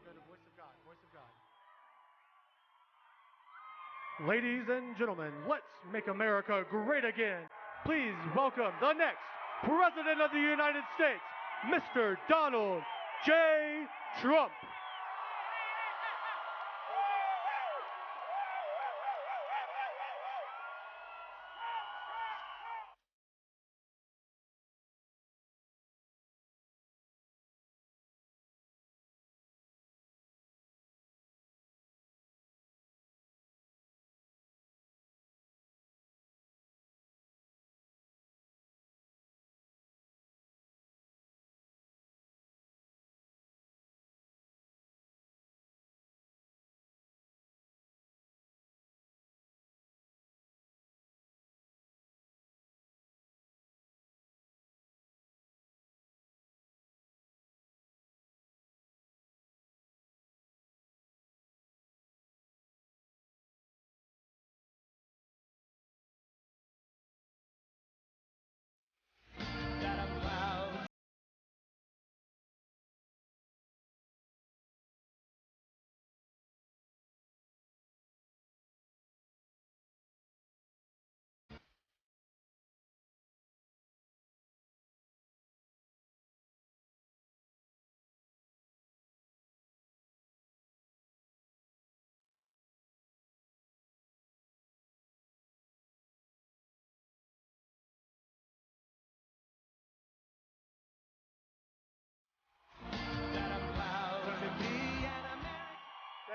Go to voice of God, voice of God. Ladies and gentlemen, let's make America great again. Please welcome the next President of the United States, Mr. Donald J. Trump.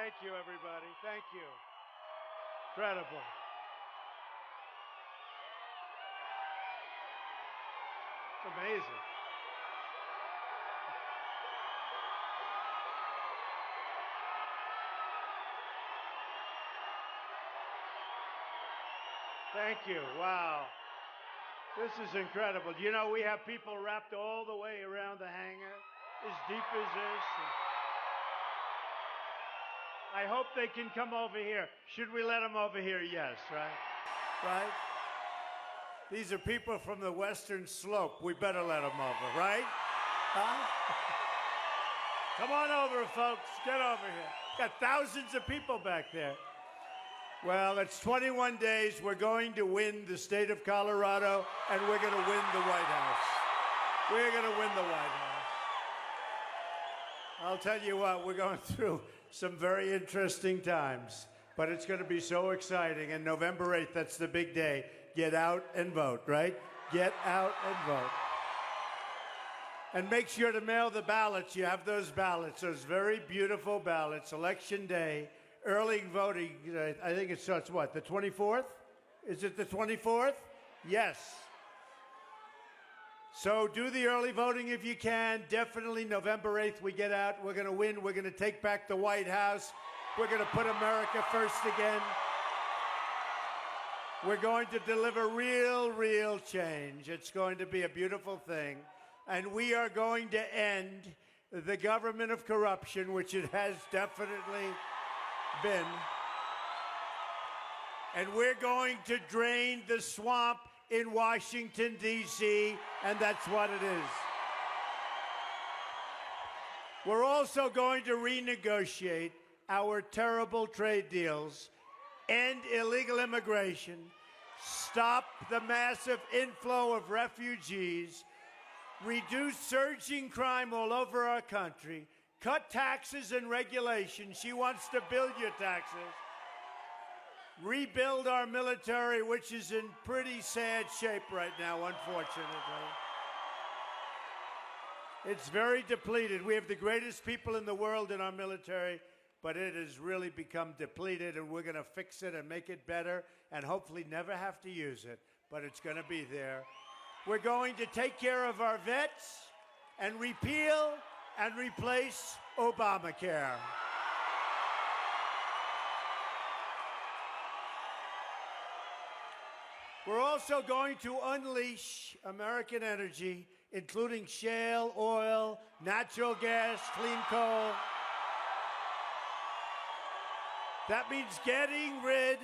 Thank you, everybody. Thank you. Incredible. It's amazing. Thank you. Wow. This is incredible. You know, we have people wrapped all the way around the hangar, as deep as this. I hope they can come over here. Should we let them over here? Yes, right? Right? These are people from the Western Slope. We better let them over, right? Huh? Come on over, folks. Get over here. Got thousands of people back there. Well, it's 21 days. We're going to win the state of Colorado, and we're going to win the White House. We're going to win the White House. I'll tell you what, we're going through some very interesting times, but it's going to be so exciting. And November 8th, that's the big day. Get out and vote, right? Get out and vote. And make sure to mail the ballots. You have those ballots, those very beautiful ballots, Election Day. Early voting, I think it starts what, the 24th? Is it the 24th? Yes. So do the early voting if you can. Definitely November 8th we get out. We're going to win. We're going to take back the White House. We're going to put America first again. We're going to deliver real change. It's going to be a beautiful thing. And we are going to end the government of corruption, which it has definitely been. And we're going to drain the swamp in Washington, D.C., and that's what it is. We're also going to renegotiate our terrible trade deals, end illegal immigration, stop the massive inflow of refugees, reduce surging crime all over our country, cut taxes and regulations. She wants to build your taxes. Rebuild our military, which is in pretty sad shape right now, unfortunately. It's very depleted. We have the greatest people in the world in our military, but it has really become depleted, and we're going to fix it and make it better and hopefully never have to use it, but it's going to be there. We're going to take care of our vets and repeal and replace Obamacare. We're also going to unleash American energy, including shale oil, natural gas, clean coal. That means getting rid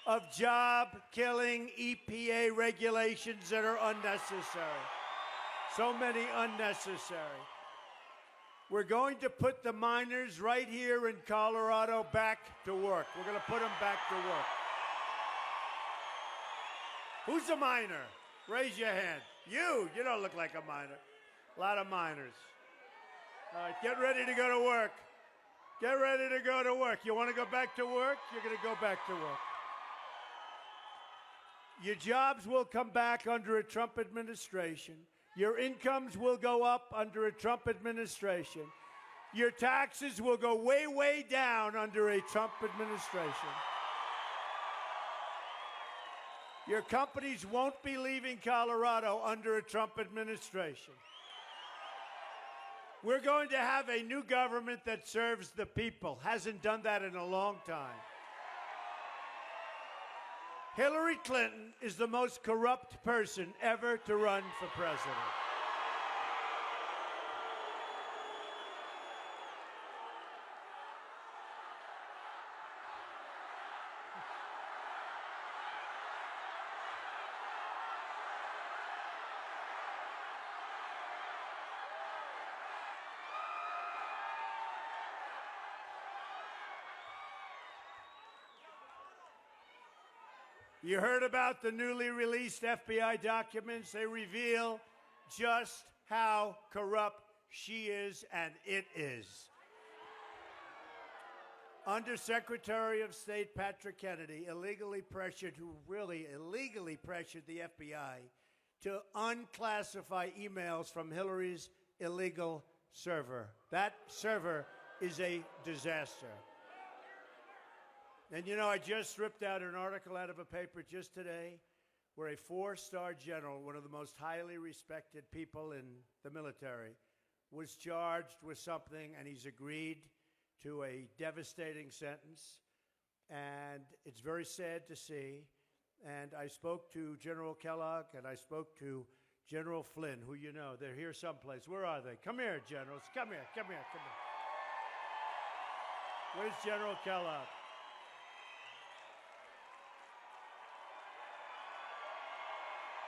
of job-killing EPA regulations that are unnecessary. So many unnecessary. We're going to put the miners right here in Colorado back to work. We're going to put them back to work. Who's a miner? Raise your hand. You don't look like a miner. A lot of miners. All right, get ready to go to work. Get ready to go to work. You want to go back to work? You're going to go back to work. Your jobs will come back under a Trump administration. Your incomes will go up under a Trump administration. Your taxes will go way, way down under a Trump administration. Your companies won't be leaving Colorado under a Trump administration. We're going to have a new government that serves the people. Hasn't done that in a long time. Hillary Clinton is the most corrupt person ever to run for president. You heard about the newly released FBI documents. They reveal just how corrupt she is, and it is. Undersecretary of State Patrick Kennedy illegally pressured the FBI to unclassify emails from Hillary's illegal server. That server is a disaster. And you know, I just ripped out an article out of a paper just today where a 4-star general, one of the most highly respected people in the military, was charged with something, and he's agreed to a devastating sentence. And it's very sad to see. And I spoke to General Kellogg, and I spoke to General Flynn, who you know. They're here someplace. Where are they? Come here, generals. Come here, come here, come here. Where's General Kellogg?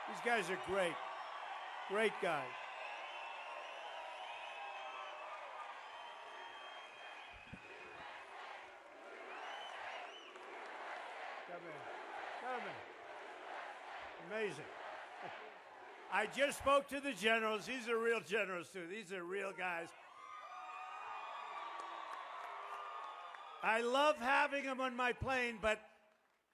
These guys are great. Great guys. Come in. Come in. Amazing. I just spoke to the generals. These are real generals, too. These are real guys. I love having them on my plane, but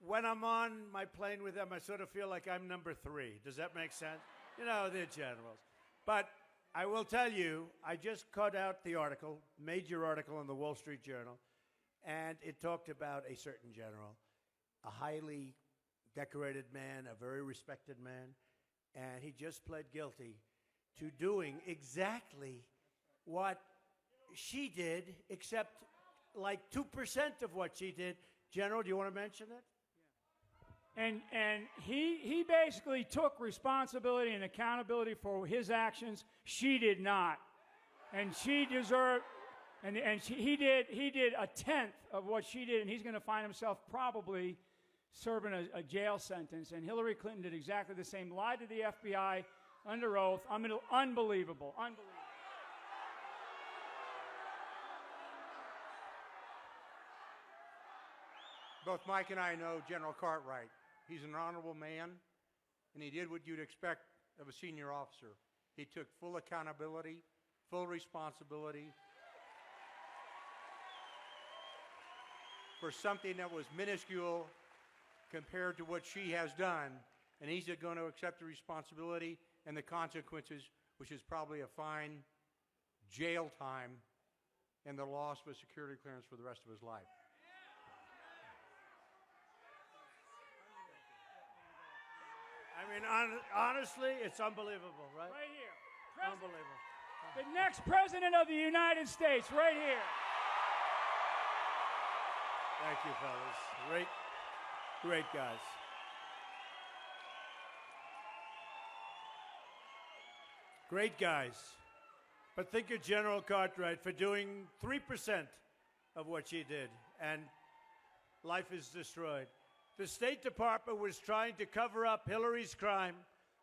when I'm on my plane with them, I sort of feel like I'm number 3. Does that make sense? You know, they're generals. But I will tell you, I just cut out the article, major article in the Wall Street Journal, and it talked about a certain general, a highly decorated man, a very respected man, and he just pled guilty to doing exactly what she did, except like 2% of what she did. General, do you want to mention it? And he basically took responsibility and accountability for his actions. She did not, and she deserved. He did a tenth of what she did, and he's going to find himself probably serving a jail sentence. And Hillary Clinton did exactly the same. Lied to the FBI under oath. I mean, unbelievable, unbelievable. Both Mike and I know General Cartwright. He's an honorable man, and he did what you'd expect of a senior officer. He took full accountability, full responsibility for something that was minuscule compared to what she has done, and he's going to accept the responsibility and the consequences, which is probably a fine, jail time, and the loss of a security clearance for the rest of his life. I mean, honestly, it's unbelievable, right? Right here. Unbelievable. The next president of the United States, right here. Thank you, fellas. Great guys. Great guys. But think of General Cartwright for doing 3% of what she did, and life is destroyed. The State Department was trying to cover up Hillary's crime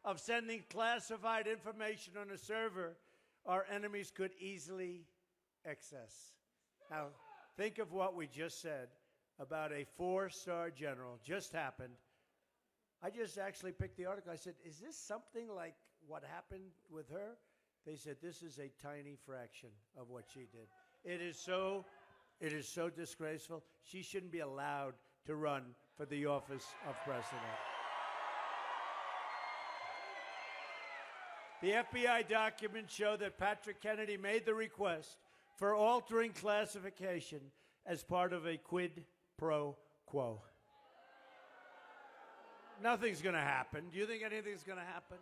of sending classified information on a server our enemies could easily excess. Now, think of what we just said about a 4-star general just happened. I just actually picked the article. I said, is this something like what happened with her? They said, this is a tiny fraction of what she did. It is so disgraceful. She shouldn't be allowed to run for the office of president. The FBI documents show that Patrick Kennedy made the request for altering classification as part of a quid pro quo. Nothing's going to happen. Do you think anything's going to happen?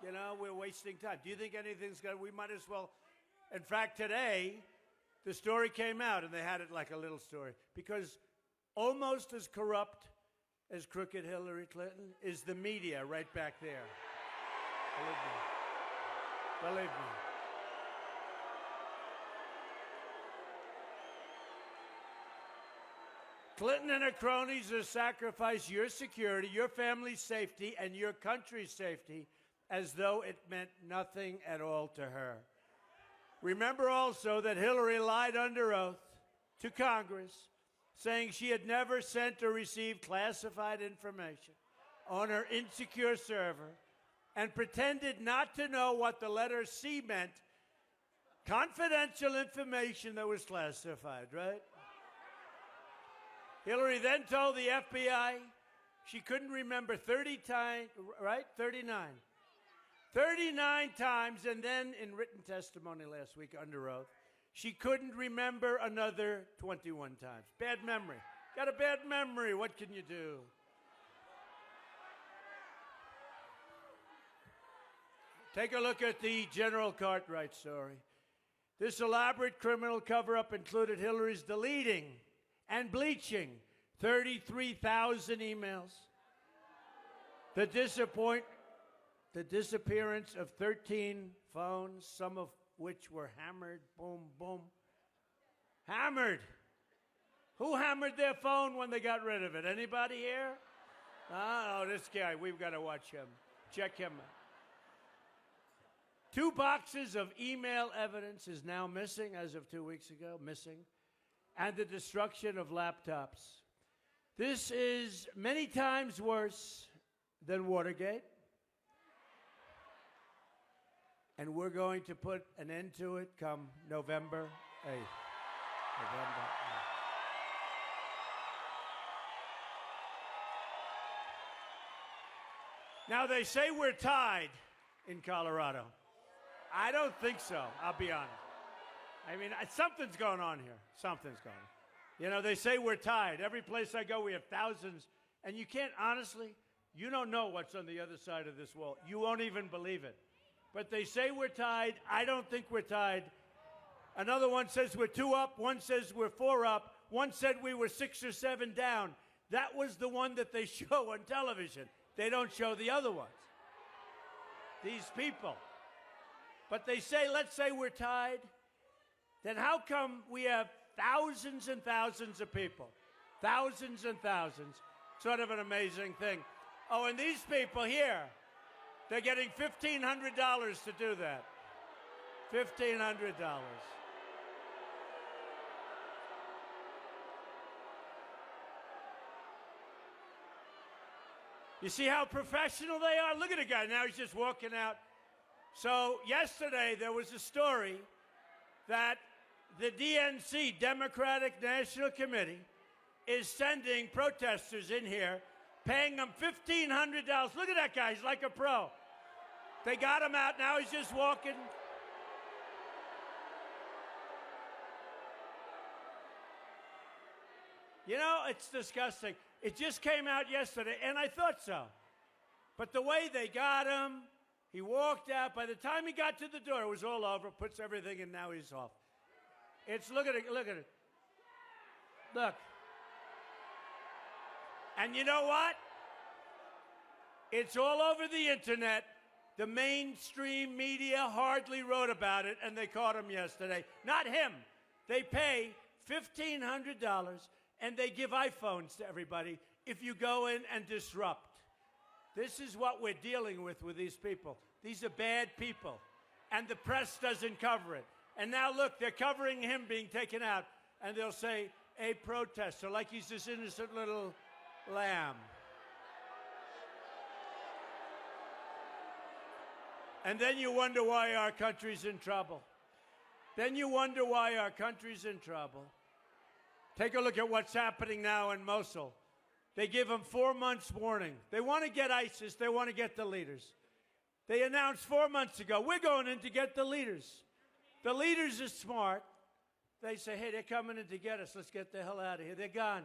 You know, we're wasting time. Do you think anything's going to, we might as well. In fact, today, the story came out, and they had it like a little story, because almost as corrupt as crooked Hillary Clinton is the media right back there. Believe me. Believe me. Clinton and her cronies have sacrificed your security, your family's safety, and your country's safety as though it meant nothing at all to her. Remember also that Hillary lied under oath to Congress, saying she had never sent or received classified information on her insecure server, and pretended not to know what the letter C meant. Confidential information that was classified, right? Hillary then told the FBI she couldn't remember 30 times, right? 39. 39 times, and then in written testimony last week under oath, she couldn't remember another 21 times. Bad memory. Got a bad memory. What can you do? Take a look at the General Cartwright story. This elaborate criminal cover-up included Hillary's deleting and bleaching 33,000 emails, the disappearance of 13 phones, some of which were hammered, boom, boom. Hammered. Who hammered their phone when they got rid of it? Anybody here? Oh, this guy, we've got to watch him. Check him out. 2 boxes of email evidence is now missing as of 2 weeks ago, missing, and the destruction of laptops. This is many times worse than Watergate, and we're going to put an end to it come November 8th. November 8th. Now, they say we're tied in Colorado. I don't think so, I'll be honest. I mean, something's going on here. Something's going on. You know, they say we're tied. Every place I go, we have thousands. And you can't, honestly, you don't know what's on the other side of this wall. You won't even believe it. But they say we're tied. I don't think we're tied. Another one says we're 2 up. One says we're 4 up. One said we were 6 or 7 down. That was the one that they show on television. They don't show the other ones. These people. But they say, let's say we're tied. Then how come we have thousands and thousands of people? Thousands and thousands. Sort of an amazing thing. Oh, and these people here, they're getting $1,500 to do that. $1,500. You see how professional they are? Look at the guy. Now he's just walking out. So yesterday there was a story that the DNC, Democratic National Committee, is sending protesters in here, paying them $1,500. Look at that guy. He's like a pro. They got him out. Now he's just walking. You know, it's disgusting. It just came out yesterday, and I thought so. But the way they got him, he walked out. By the time he got to the door, it was all over. Puts everything in. Now he's off. It's, look at it. Look at it. Look. And you know what? It's all over the internet. The mainstream media hardly wrote about it, and they caught him yesterday. Not him. They pay $1,500, and they give iPhones to everybody if you go in and disrupt. This is what we're dealing with these people. These are bad people, and the press doesn't cover it. And now look, they're covering him being taken out. And they'll say, a protester, like he's this innocent little lamb. And then you wonder why our country's in trouble. Then you wonder why our country's in trouble. Take a look at what's happening now in Mosul. They give them 4 months warning. They want to get ISIS. They want to get the leaders. They announced 4 months ago, we're going in to get the leaders. The leaders are smart. They say, hey, they're coming in to get us. Let's get the hell out of here. They're gone.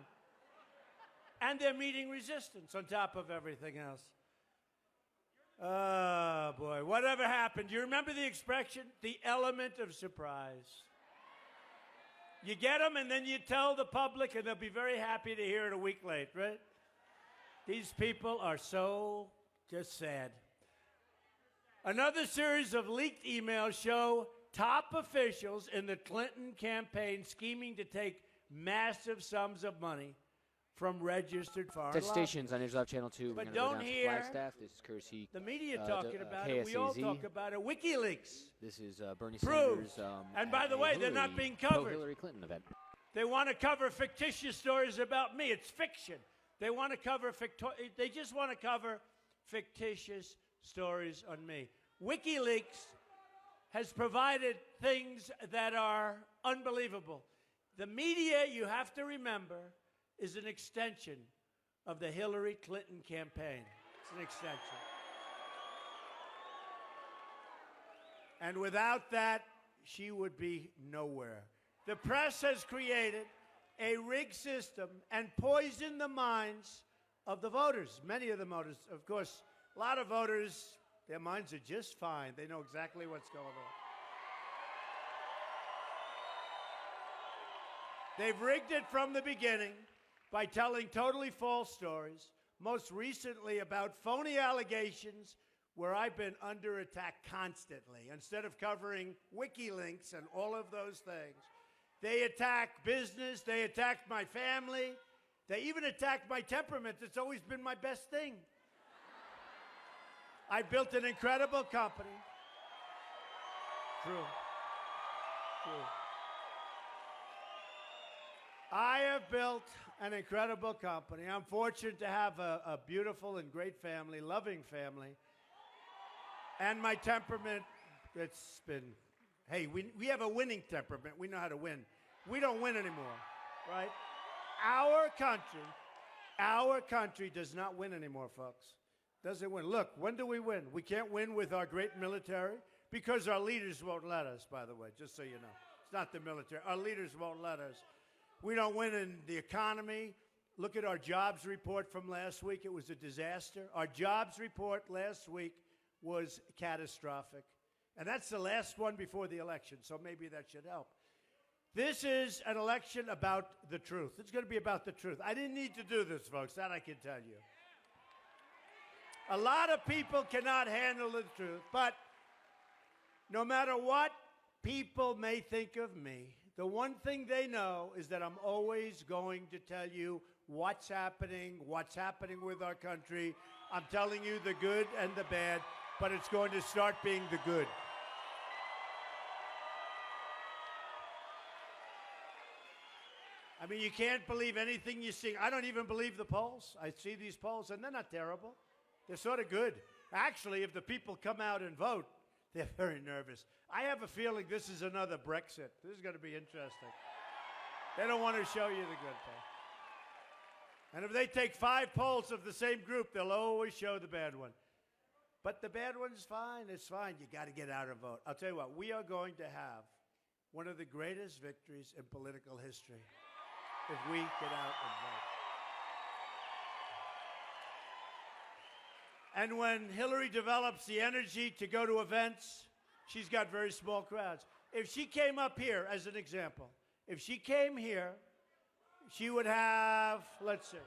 And they're meeting resistance on top of everything else. Oh, boy. Whatever happened? Do you remember the expression? The element of surprise. You get them, and then you tell the public, and they'll be very happy to hear it a week late, right? These people are so just sad. Another series of leaked emails show top officials in the Clinton campaign scheming to take massive sums of money from registered foreign Touch lobbyists. stations on Israel Channel 2. But We're don't going to go down hear to Flagstaff. This is courtesy the media talking about it. We all KSAZ. talk about it. WikiLeaks. This is Bernie Proves. Sanders. And by at the a way, they're not being covered. pro-Hillary Clinton event. They want to cover fictitious stories about me. It's fiction. They want to cover they just want to cover fictitious stories on me. WikiLeaks has provided things that are unbelievable. The media, you have to remember, is an extension of the Hillary Clinton campaign. It's an extension. And without that, she would be nowhere. The press has created a rigged system and poisoned the minds of the voters. Many of the voters, of course, a lot of voters, their minds are just fine. They know exactly what's going on. They've rigged it from the beginning by telling totally false stories, most recently about phony allegations where I've been under attack constantly. Instead of covering WikiLeaks and all of those things, they attack business, they attacked my family, they even attacked my temperament. It's always been my best thing. I built an incredible company. True. I have built an incredible company. I'm fortunate to have a beautiful and great family, loving family. And my temperament, it's been, hey, we have a winning temperament. We know how to win. We don't win anymore, right? Our country does not win anymore, folks. Doesn't win. Look, when do we win? We can't win with our great military because our leaders won't let us, by the way, just so you know. It's not the military. Our leaders won't let us. We don't win in the economy. Look at our jobs report from last week. It was a disaster. Our jobs report last week was catastrophic. And that's the last one before the election, so maybe that should help. This is an election about the truth. It's going to be about the truth. I didn't need to do this, folks. That I can tell you. A lot of people cannot handle the truth, but no matter what people may think of me, the one thing they know is that I'm always going to tell you what's happening with our country. I'm telling you the good and the bad, but it's going to start being the good. I mean, you can't believe anything you see. I don't even believe the polls. I see these polls, and they're not terrible. They're sort of good. Actually, if the people come out and vote, they're very nervous. I have a feeling this is another Brexit. This is going to be interesting. They don't want to show you the good thing. And if they take 5 polls of the same group, they'll always show the bad one. But the bad one's fine. It's fine. You got to get out and vote. I'll tell you what, we are going to have one of the greatest victories in political history if we get out and vote. And when Hillary develops the energy to go to events, she's got very small crowds. If she came up here, as an example, if she came here, she would have, let's see,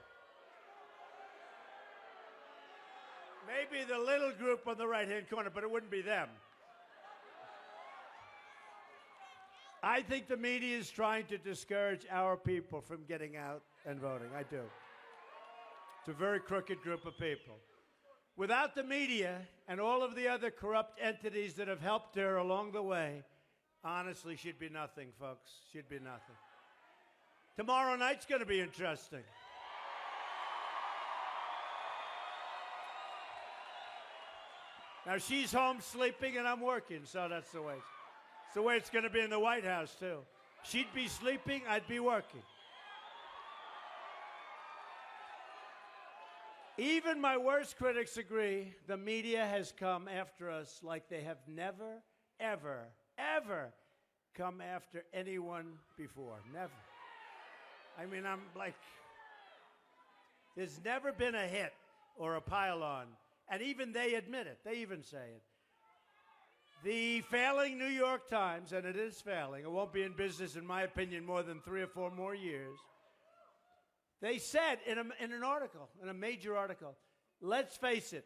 maybe the little group on the right-hand corner, but it wouldn't be them. I think the media is trying to discourage our people from getting out and voting. I do. It's a very crooked group of people. Without the media and all of the other corrupt entities that have helped her along the way, Honestly, should be nothing, folks. Should be nothing. Tomorrow night's going to be interesting. Now, she's home sleeping and I'm working, so that's the way. It's the way it's going to be in the White House, too. She'd be sleeping, I'd be working. Even my worst critics agree the media has come after us like they have never, ever, ever come after anyone before. Never. I mean, I'm like, there's never been a hit or a pile-on. And even they admit it. They even say it. The failing New York Times, and it is failing, it won't be in business, in my opinion, more than 3 or 4 more years. They said in an article, in a major article, let's face it,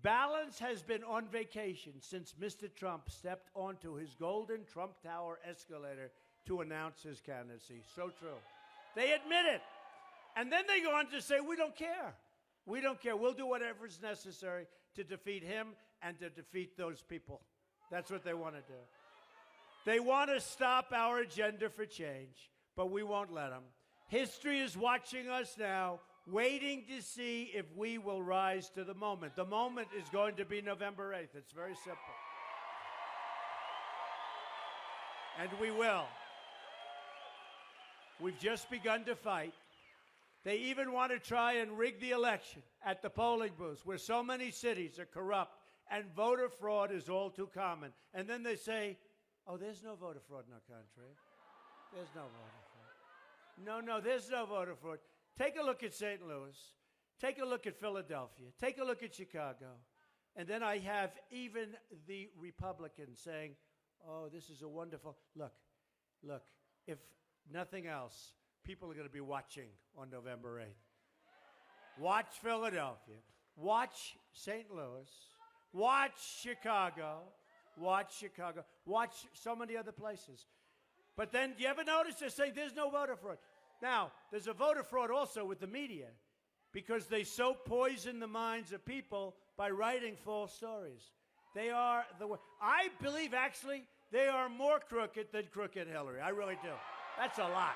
balance has been on vacation since Mr. Trump stepped onto his golden Trump Tower escalator to announce his candidacy. So true. They admit it. And then they go on to say, we don't care. We don't care. We'll do whatever is necessary to defeat him and to defeat those people. That's what they want to do. They want to stop our agenda for change, but we won't let them. History is watching us now, waiting to see if we will rise to the moment. The moment is going to be November 8th. It's very simple. And we will. We've just begun to fight. They even want to try and rig the election at the polling booths, where so many cities are corrupt and voter fraud is all too common. And then they say, oh, there's no voter fraud in our country. There's no voter fraud. No, there's no voter fraud. Take a look at St. Louis. Take a look at Philadelphia. Take a look at Chicago. And then I have even the Republicans saying, oh, this is a wonderful, look, if nothing else, people are going to be watching on November 8th. Watch Philadelphia. Watch St. Louis. Watch Chicago. Watch so many other places. But then, do you ever notice they're saying there's no voter fraud? Now, there's a voter fraud also with the media because they so poison the minds of people by writing false stories. They are I believe, actually, they are more crooked than crooked Hillary. I really do. That's a lot.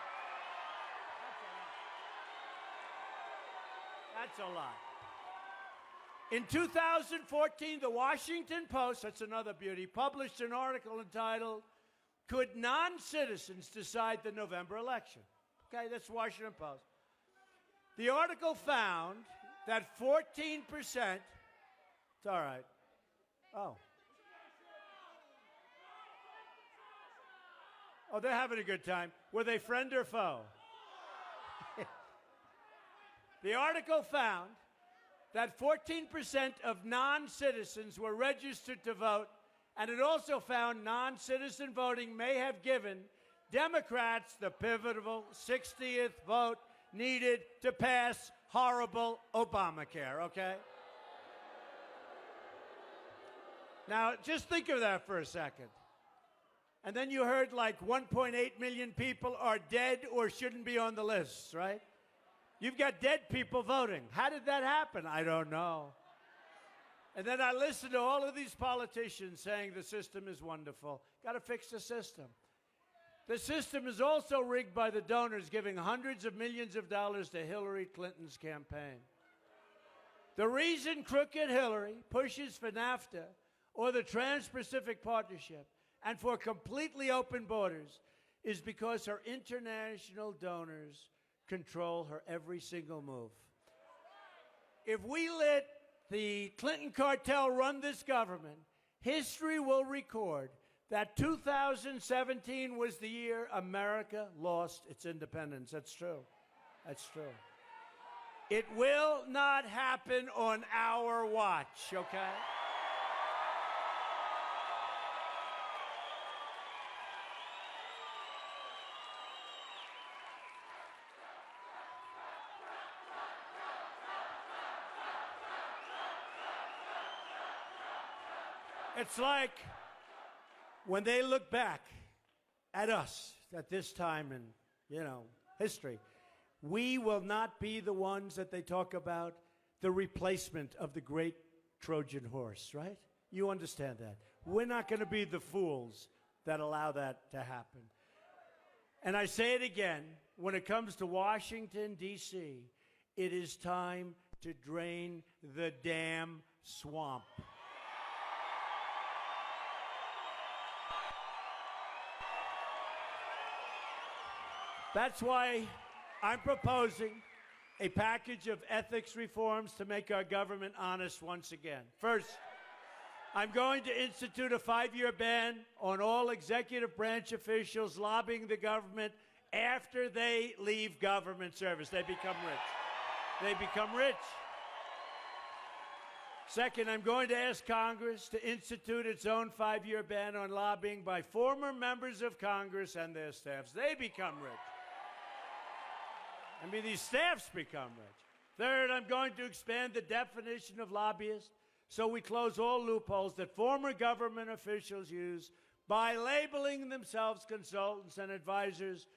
That's a lot. In 2014, the Washington Post, that's another beauty, published an article entitled, Could Non-Citizens Decide the November Election? Okay, that's Washington Post. The article found that 14%, it's all right. Oh, they're having a good time. Were they friend or foe? The article found that 14% of non-citizens were registered to vote, and it also found non-citizen voting may have given Democrats the pivotal 60th vote needed to pass horrible Obamacare, okay? Now, just think of that for a second. And then you heard like 1.8 million people are dead or shouldn't be on the list, right? You've got dead people voting. How did that happen? I don't know. And then I listened to all of these politicians saying the system is wonderful. Got to fix the system. The system is also rigged by the donors giving hundreds of millions of dollars to Hillary Clinton's campaign. The reason crooked Hillary pushes for NAFTA or the Trans-Pacific Partnership and for completely open borders is because her international donors control her every single move. If we let the Clinton cartel run this government, history will record that 2017 was the year America lost its independence. That's true. That's true. It will not happen on our watch, okay? It's like when they look back at us at this time in, history, we will not be the ones that they talk about, the replacement of the great Trojan horse, right? You understand that. We're not going to be the fools that allow that to happen. And I say it again, when it comes to Washington, D.C., it is time to drain the damn swamp. That's why I'm proposing a package of ethics reforms to make our government honest once again. First, I'm going to institute a 5-year ban on all executive branch officials lobbying the government after they leave government service. They become rich. They become rich. Second, I'm going to ask Congress to institute its own 5-year ban on lobbying by former members of Congress and their staffs. They become rich. I mean, these staffs become rich. Third, I'm going to expand the definition of lobbyist so we close all loopholes that former government officials use by labeling themselves consultants and advisors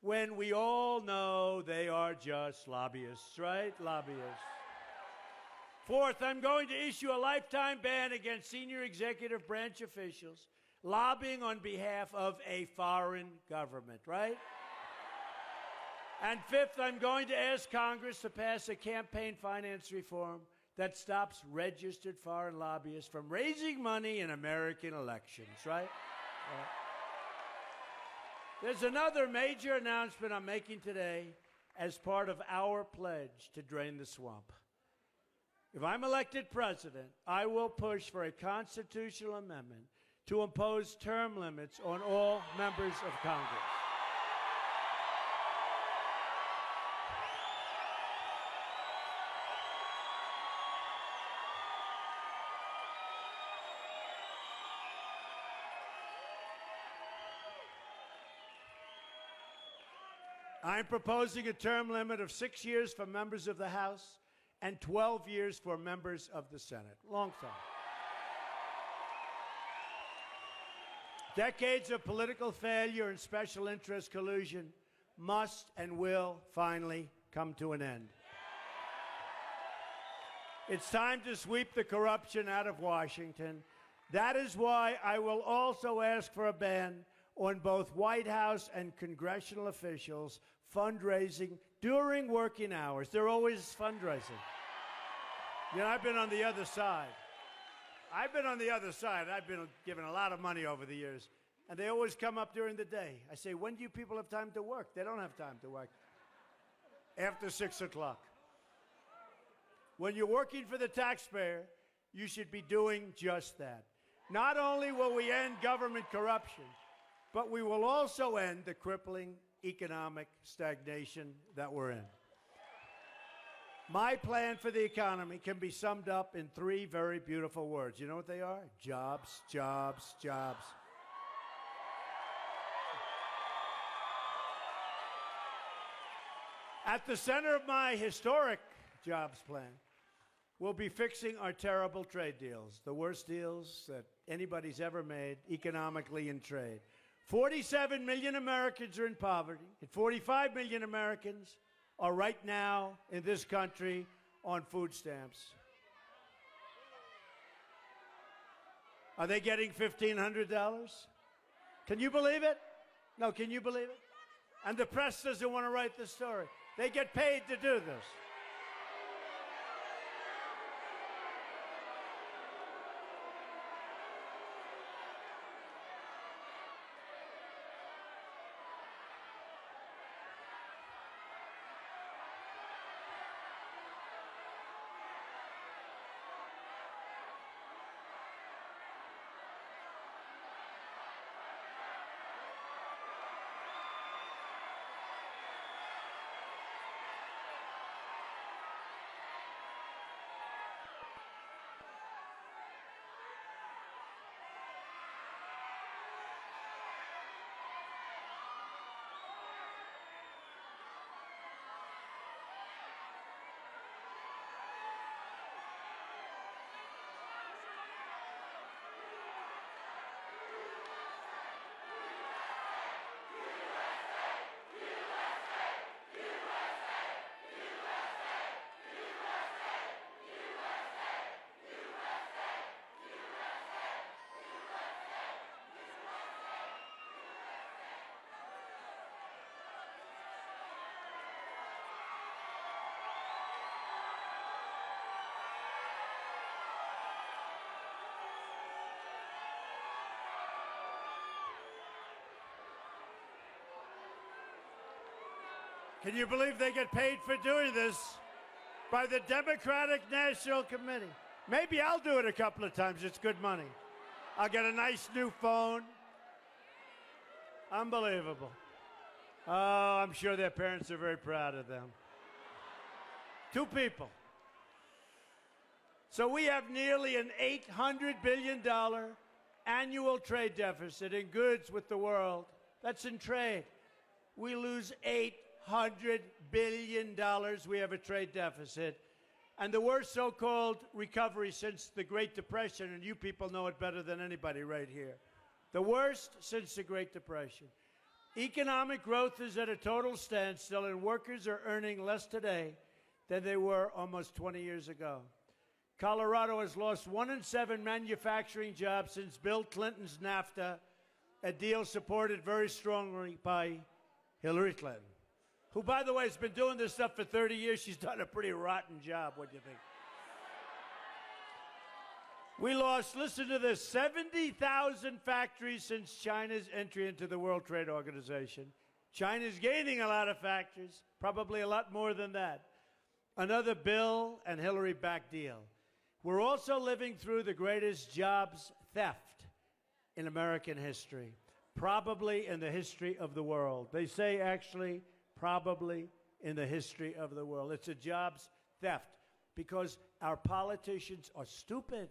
when we all know they are just lobbyists, right? Lobbyists. Fourth, I'm going to issue a lifetime ban against senior executive branch officials lobbying on behalf of a foreign government, right? And fifth, I'm going to ask Congress to pass a campaign finance reform that stops registered foreign lobbyists from raising money in American elections, right? There's another major announcement I'm making today as part of our pledge to drain the swamp. If I'm elected president, I will push for a constitutional amendment to impose term limits on all members of Congress. I'm proposing a term limit of 6 years for members of the House and 12 years for members of the Senate. Long time. Decades of political failure and special interest collusion must and will finally come to an end. It's time to sweep the corruption out of Washington. That is why I will also ask for a ban on both White House and congressional officials fundraising during working hours. They're always fundraising. You know, I've been on the other side. I've been given a lot of money over the years, and they always come up during the day. I say, when do you people have time to work? They don't have time to work. After 6 o'clock. When you're working for the taxpayer, you should be doing just that. Not only will we end government corruption, but we will also end the crippling economic stagnation that we're in. My plan for the economy can be summed up in 3 very beautiful words. You know what they are? Jobs, jobs, jobs. At the center of my historic jobs plan will be fixing our terrible trade deals, the worst deals that anybody's ever made economically in trade. 47 million Americans are in poverty, and 45 million Americans are right now in this country on food stamps. Are they getting $1,500? Can you believe it? No, can you believe it? And the press doesn't want to write the story. They get paid to do this. Can you believe they get paid for doing this? By the Democratic National Committee. Maybe I'll do it a couple of times. It's good money. I'll get a nice new phone. Unbelievable. Oh, I'm sure their parents are very proud of them. Two people. So we have nearly an $800 billion annual trade deficit in goods with the world. That's in trade. We lose $800 billion. We have a trade deficit. And the worst so-called recovery since the Great Depression, and you people know it better than anybody right here. The worst since the Great Depression. Economic growth is at a total standstill, and workers are earning less today than they were almost 20 years ago. Colorado has lost 1 in 7 manufacturing jobs since Bill Clinton's NAFTA, a deal supported very strongly by Hillary Clinton, who, by the way, has been doing this stuff for 30 years. She's done a pretty rotten job. What do you think? We lost, listen to this, 70,000 factories since China's entry into the World Trade Organization. China's gaining a lot of factories, probably a lot more than that. Another Bill and Hillary-backed deal. We're also living through the greatest jobs theft in American history, probably in the history of the world. They say, actually, probably in the history of the world. It's a jobs theft because our politicians are stupid.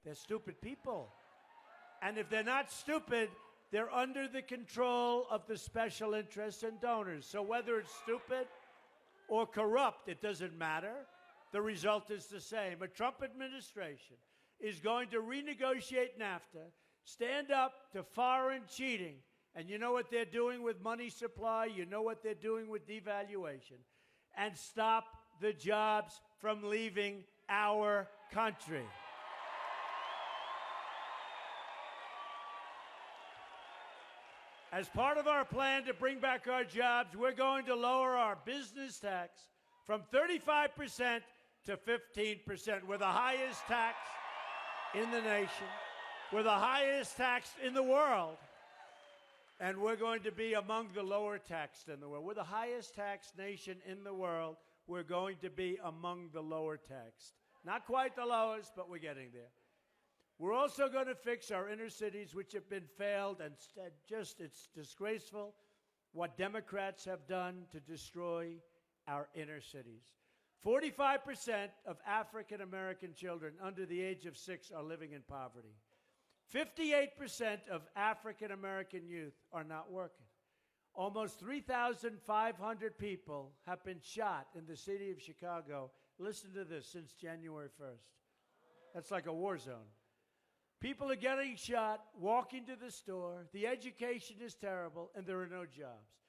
They're stupid people. And if they're not stupid, they're under the control of the special interests and donors. So whether it's stupid or corrupt, it doesn't matter. The result is the same. A Trump administration is going to renegotiate NAFTA, stand up to foreign cheating, and you know what they're doing with money supply, you know what they're doing with devaluation, and stop the jobs from leaving our country. As part of our plan to bring back our jobs, we're going to lower our business tax from 35% to 15%. We're the highest tax in the nation. We're the highest taxed in the world. And we're going to be among the lower taxed in the world. We're the highest taxed nation in the world. We're going to be among the lower taxed. Not quite the lowest, but we're getting there. We're also going to fix our inner cities, which have been failed, and it's disgraceful what Democrats have done to destroy our inner cities. 45% of African American children under the age of 6 are living in poverty. 58% of African American youth are not working. Almost 3,500 people have been shot in the city of Chicago, listen to this, since January 1st. That's like a war zone. People are getting shot, walking to the store, the education is terrible, and there are no jobs.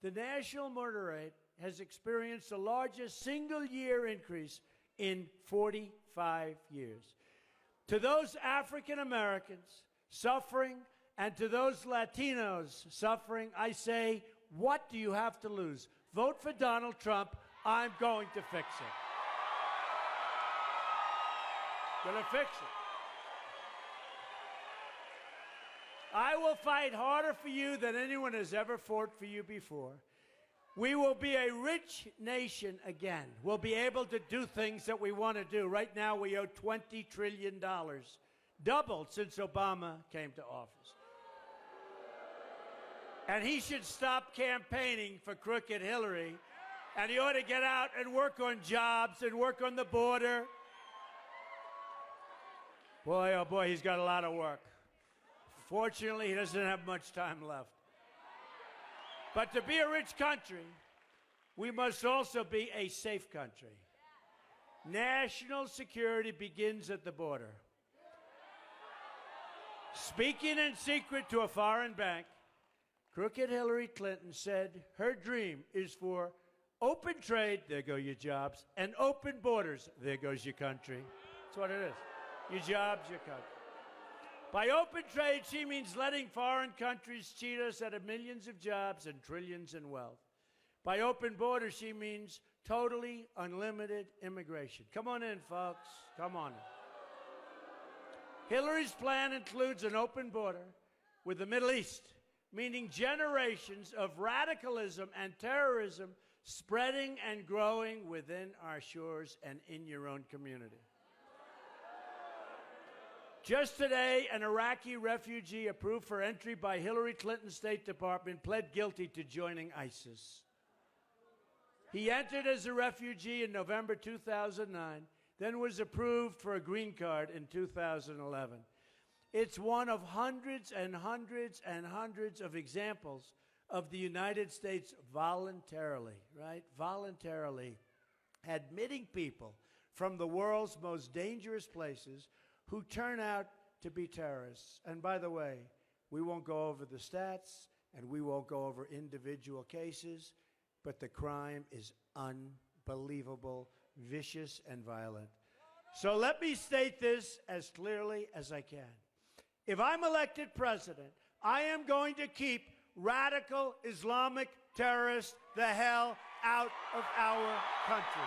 The national murder rate has experienced the largest single-year increase in 45 years. To those African Americans suffering and to those Latinos suffering, I say, what do you have to lose? Vote for Donald Trump. I'm going to fix it. Going to fix it. I will fight harder for you than anyone has ever fought for you before. We will be a rich nation again. We'll be able to do things that we want to do. Right now, we owe $20 trillion, doubled since Obama came to office. And he should stop campaigning for crooked Hillary, and he ought to get out and work on jobs and work on the border. Boy, oh boy, he's got a lot of work. Fortunately, he doesn't have much time left. But to be a rich country, we must also be a safe country. National security begins at the border. Speaking in secret to a foreign bank, crooked Hillary Clinton said her dream is for open trade, there go your jobs, and open borders, there goes your country. That's what it is. Your jobs, your country. By open trade, she means letting foreign countries cheat us out of millions of jobs and trillions in wealth. By open borders, she means totally unlimited immigration. Come on in, folks. Come on in. Hillary's plan includes an open border with the Middle East, meaning generations of radicalism and terrorism spreading and growing within our shores and in your own community. Just today, an Iraqi refugee approved for entry by Hillary Clinton's State Department pled guilty to joining ISIS. He entered as a refugee in November 2009, then was approved for a green card in 2011. It's one of hundreds and hundreds and hundreds of examples of the United States voluntarily admitting people from the world's most dangerous places who turn out to be terrorists. And by the way, we won't go over the stats and we won't go over individual cases, but the crime is unbelievable, vicious, and violent. So let me state this as clearly as I can. If I'm elected president, I am going to keep radical Islamic terrorists the hell out of our country.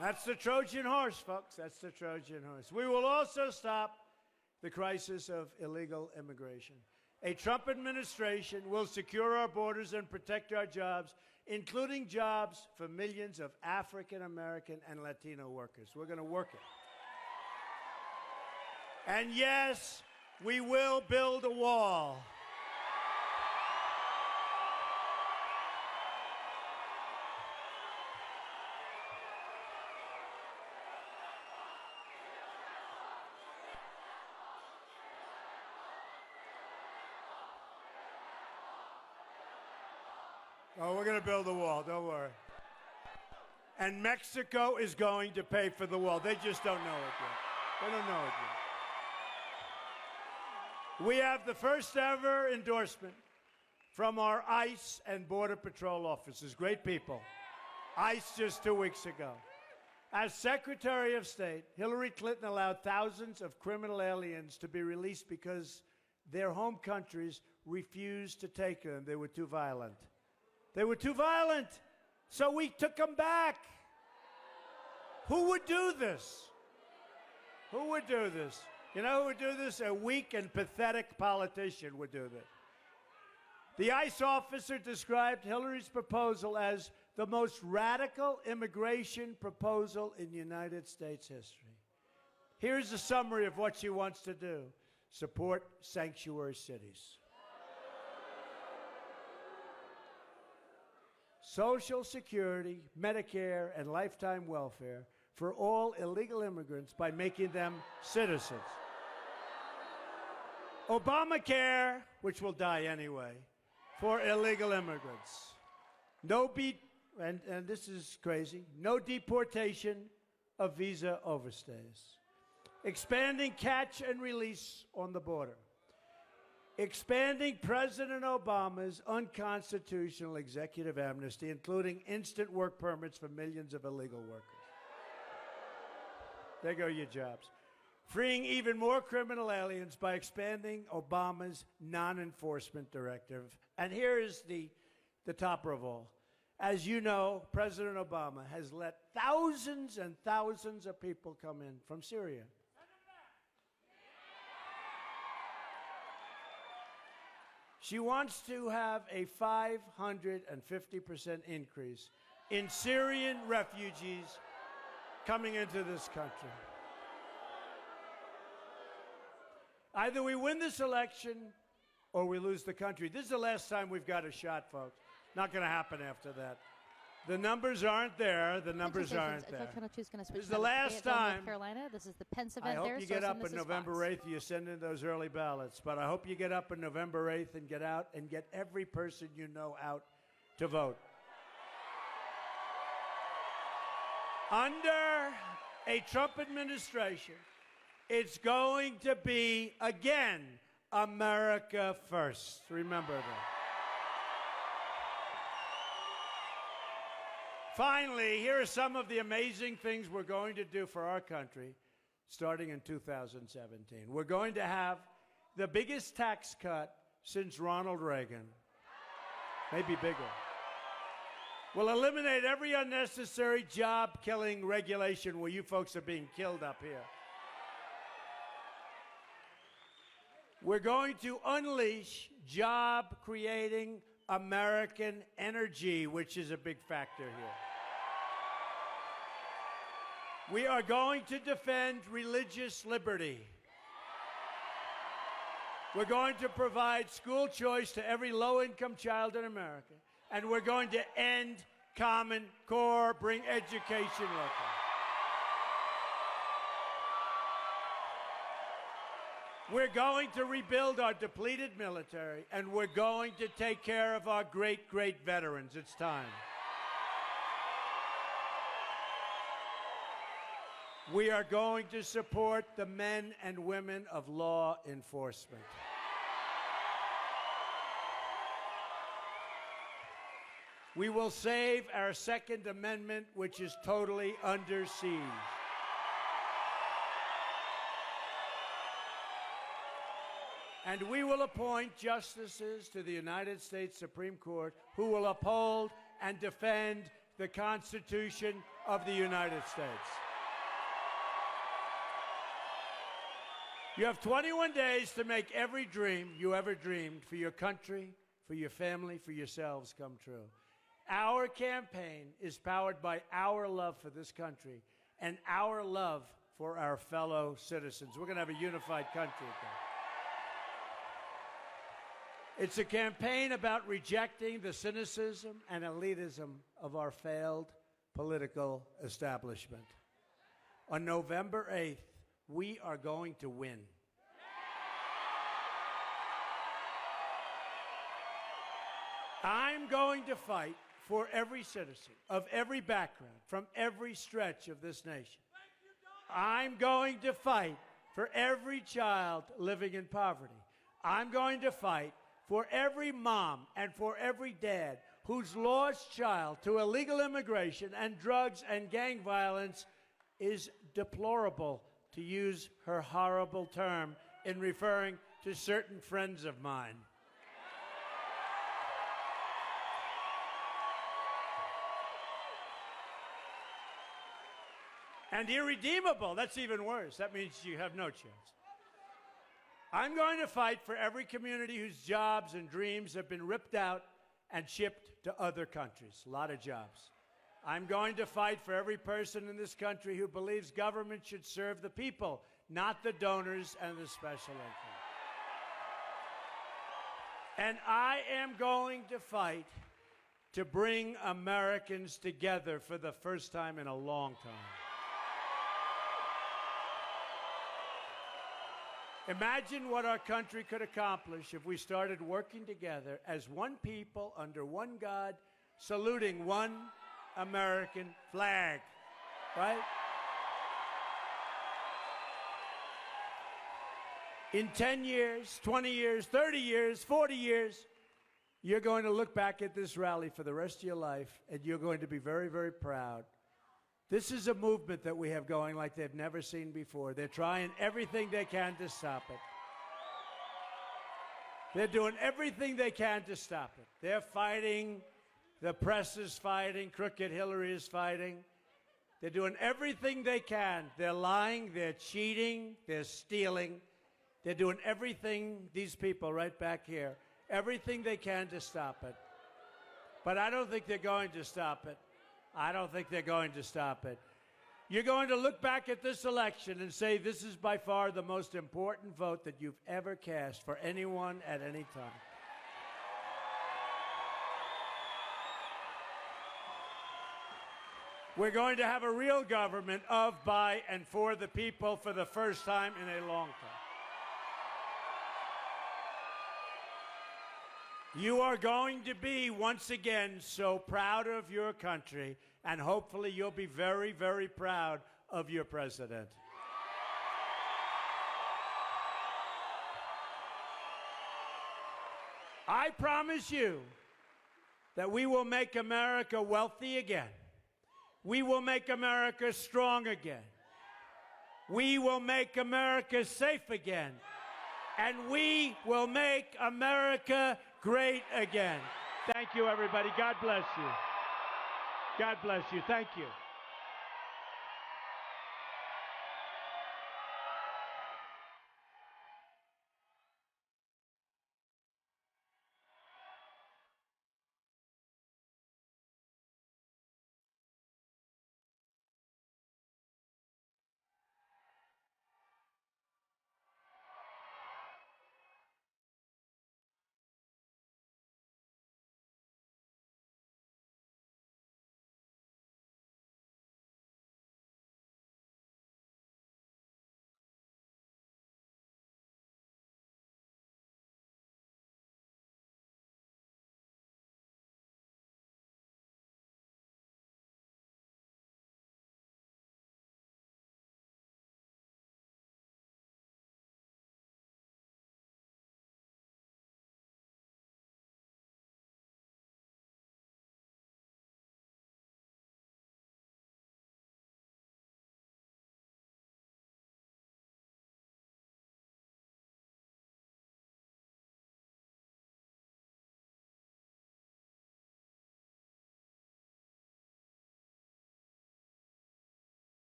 That's the Trojan horse, folks. That's the Trojan horse. We will also stop the crisis of illegal immigration. A Trump administration will secure our borders and protect our jobs, including jobs for millions of African American and Latino workers. We're going to work it. And yes, we will build a wall. Oh, we're going to build a wall, don't worry. And Mexico is going to pay for the wall. They just don't know it yet. They don't know it yet. We have the first ever endorsement from our ICE and Border Patrol officers. Great people. ICE just 2 weeks ago. As Secretary of State, Hillary Clinton allowed thousands of criminal aliens to be released because their home countries refused to take them. They were too violent. They were too violent, so we took them back. Who would do this? Who would do this? You know who would do this? A weak and pathetic politician would do this. The ICE officer described Hillary's proposal as the most radical immigration proposal in United States history. Here's a summary of what she wants to do. Support sanctuary cities. Social Security, Medicare, and lifetime welfare for all illegal immigrants by making them citizens. Obamacare, which will die anyway, for illegal immigrants. And this is crazy, no deportation of visa overstays. Expanding catch and release on the border. Expanding President Obama's unconstitutional executive amnesty, including instant work permits for millions of illegal workers. There go your jobs. Freeing even more criminal aliens by expanding Obama's non-enforcement directive. And here is the topper of all. As you know, President Obama has let thousands and thousands of people come in from Syria. She wants to have a 550% increase in Syrian refugees coming into this country. Either we win this election or we lose the country. This is the last time we've got a shot, folks. Not going to happen after that. The numbers aren't there. The numbers aren't there. This is the last time. North Carolina. This is the Pence I event hope there. you get up on November 8th. You send in those early ballots. But I hope you get up on November 8th and get out and get every person you know out to vote. Under a Trump administration, it's going to be, again, America first. Remember that. Finally, here are some of the amazing things we're going to do for our country starting in 2017. We're going to have the biggest tax cut since Ronald Reagan. Maybe bigger. We'll eliminate every unnecessary job-killing regulation where you folks are being killed up here. We're going to unleash job-creating American energy, which is a big factor here. We are going to defend religious liberty. We're going to provide school choice to every low-income child in America. And we're going to end Common Core, bring education local. We're going to rebuild our depleted military, and we're going to take care of our great, great veterans. It's time. We are going to support the men and women of law enforcement. We will save our Second Amendment, which is totally under siege. And we will appoint justices to the United States Supreme Court who will uphold and defend the Constitution of the United States. You have 21 days to make every dream you ever dreamed for your country, for your family, for yourselves come true. Our campaign is powered by our love for this country and our love for our fellow citizens. We're going to have a unified country again. It's a campaign about rejecting the cynicism and elitism of our failed political establishment. On November 8th, we are going to win. I'm going to fight for every citizen of every background, from every stretch of this nation. I'm going to fight for every child living in poverty. I'm going to fight for every mom and for every dad whose lost child to illegal immigration and drugs and gang violence is deplorable, to use her horrible term in referring to certain friends of mine. And irredeemable, that's even worse. That means you have no chance. I'm going to fight for every community whose jobs and dreams have been ripped out and shipped to other countries. A lot of jobs. I'm going to fight for every person in this country who believes government should serve the people, not the donors and the special income. And I am going to fight to bring Americans together for the first time in a long time. Imagine what our country could accomplish if we started working together as one people under one God, saluting one American flag, right? In 10 years, 20 years, 30 years, 40 years, you're going to look back at this rally for the rest of your life, and you're going to be very, very proud. This is a movement that we have going like they've never seen before. They're trying everything they can to stop it. They're doing everything they can to stop it. They're fighting. The press is fighting. Crooked Hillary is fighting. They're doing everything they can. They're lying. They're cheating. They're stealing. They're doing everything, these people right back here, everything they can to stop it. But I don't think they're going to stop it. I don't think they're going to stop it. You're going to look back at this election and say this is by far the most important vote that you've ever cast for anyone at any time. We're going to have a real government of, by, and for the people for the first time in a long time. You are going to be, once again, so proud of your country, and hopefully you'll be very, very proud of your president. I promise you that we will make America wealthy again. We will make America strong again. We will make America safe again. and we will make America great again. Thank you, everybody. God bless you. God bless you. Thank you.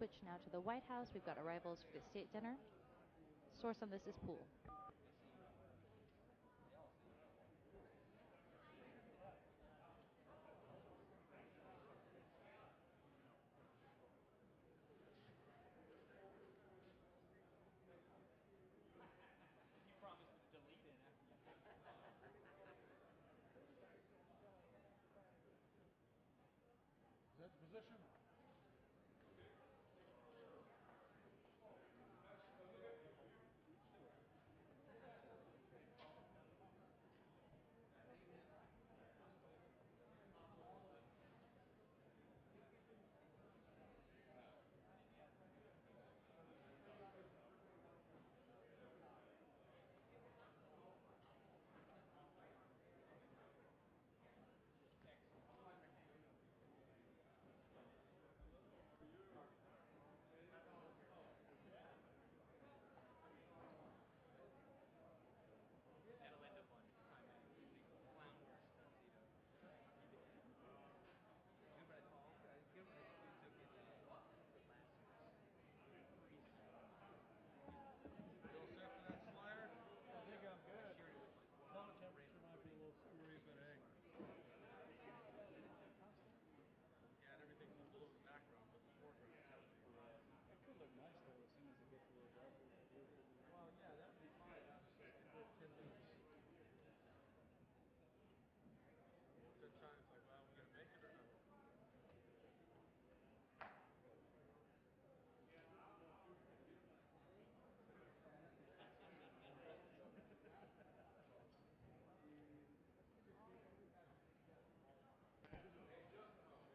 Switch now to the White House. We've got arrivals for the state dinner. Source on this is Pool.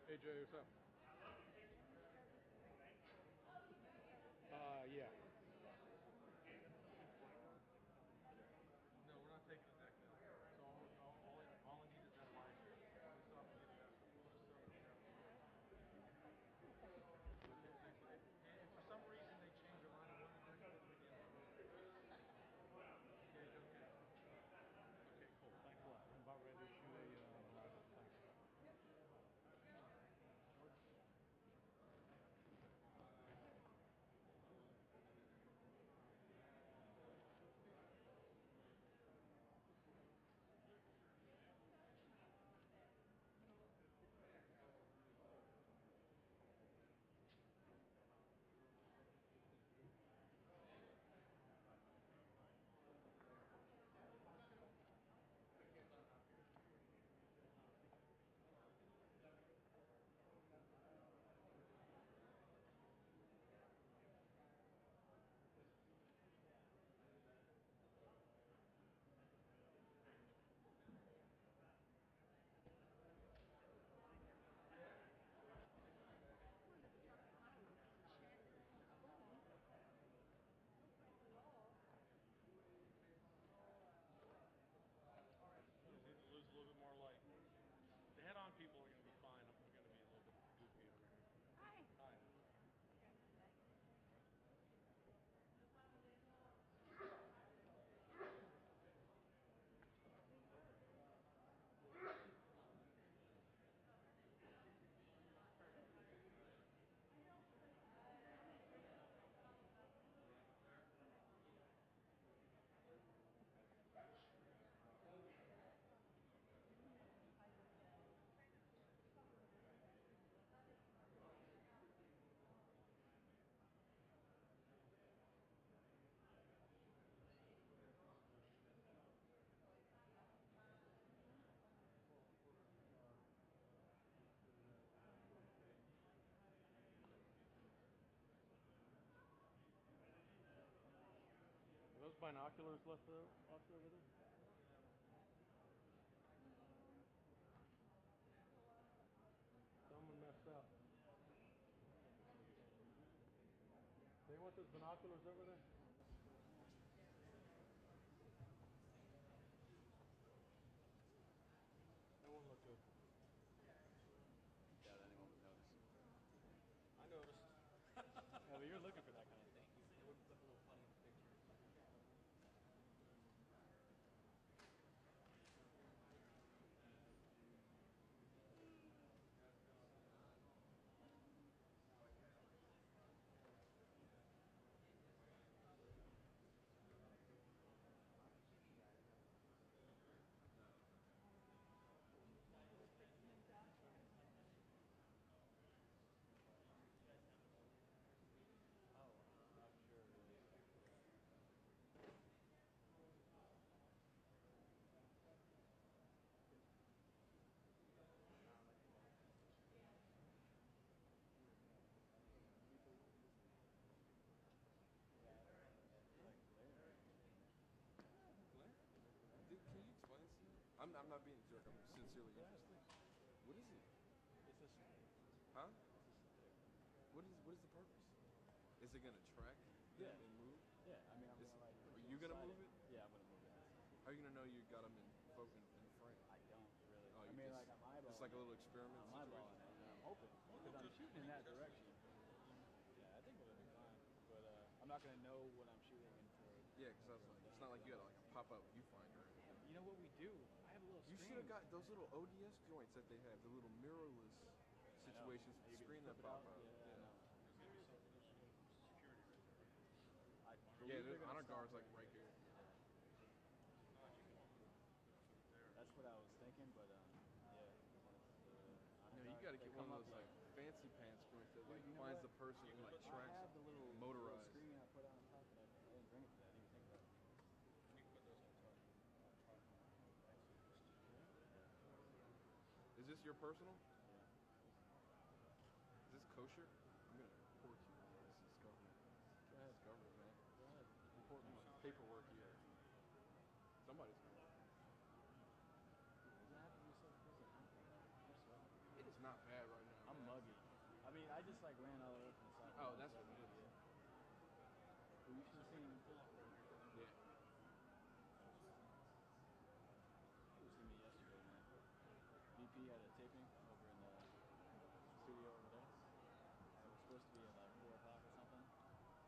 Hey Jay, what's up? Yeah. binoculars left over there? Someone messed up. They want those binoculars over there? That won't look good. Doubt anyone would notice. I noticed. Yeah, but you're looking for that kind of thing. It would look a little funny in the picture. Dude, can you explain this to me? I'm not being a jerk. I'm sincerely interested. What is it? It's a Huh? What is the purpose? Is it gonna track them and move? Yeah, I mean, I'm Is- gonna like. are you gonna move it? Yeah, I'm gonna move it. How are you gonna know you got them in frame? I don't really. Oh, I you mean, just, like I'm eyeballing. it's like a little experiment I'm situation. eyeballing it, and I'm hoping because I'm shooting in that direction. Yeah, I think it'll be fine, but I'm not gonna know what I'm shooting in for. Yeah, because I was like, it's not like you got like a pop-up viewfinder. You know what we do? I have a little. You should have got those little ODS joints that they have, the little mirrorless situations with the screen that pop out. Yeah, I know. I Yeah, believe there's they're gonna honor stop guards like right here. That's what I was thinking, but yeah. No, you got to get one of those like fancy pants joints that like finds the person and like tracks I have the little motorized. screen I put on top, but I didn't bring it today. I didn't even think about it. Is this your personal? Is this kosher? I'm gonna report you. This is government. Go ahead. It's government, man. Go ahead. Report me. Paperwork here. Somebody's gonna. Does that have to be so prison? I'm sweating. It is not bad right now. I'm man. muggy. I mean, I just like ran all the way from the side. Oh, that's what it is. Well, you should have seen him. Yeah. You seen me yesterday, man. VP had a taping over in the studio over there. It was supposed to be at like 4 o'clock or something.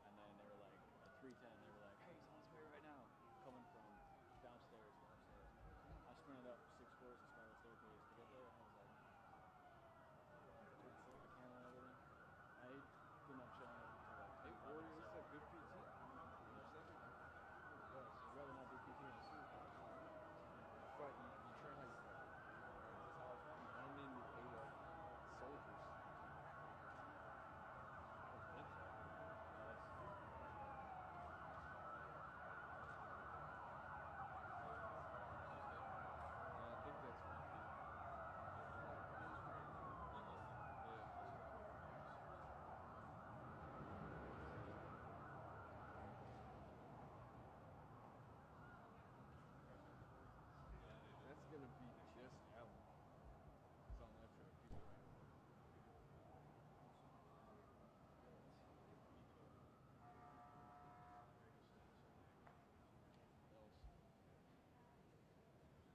And then they were like, at 3:10, they were like, hey, he's on his way right now. Coming from downstairs to upstairs. I sprinted up 6 floors of spiral staircase to get there. And I was like, the camera and everything. I didn't have showing up until like 8:40. This is a good PT. I'd rather not do PT in a suit. But you train how you fight. That's how I was fighting. I don't mean the soldiers. I think that's fine. That's gonna be just hell. It's on that track. People right.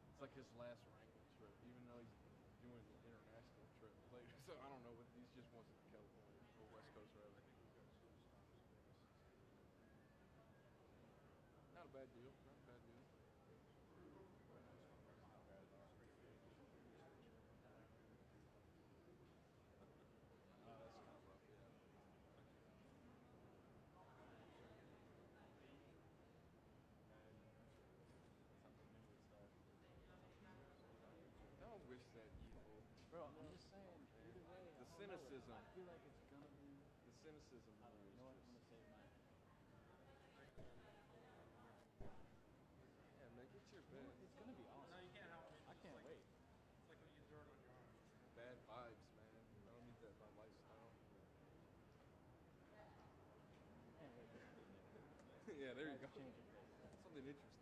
It's like his last Wrangler trip, even though he's doing an international trip later. So I don't know what these just wants to California or West Coast rather. Not a bad deal. Not a bad deal. Oh, that's kind of rough, yeah. I don't wish that evil. Bro, I'm just saying, either way, The I don't know. cynicism. I feel like it's gonna be. The cynicism. I don't know. You know what? I'm gonna save mine. Yeah, man, get your You know bed. what? It's gonna be awesome. No, you can't help it. I can't wait. It's like when you throw it on your arm. Bad vibes, man. I don't need that in my lifestyle. I can't wait. Yeah, there you go. Change it. interesting.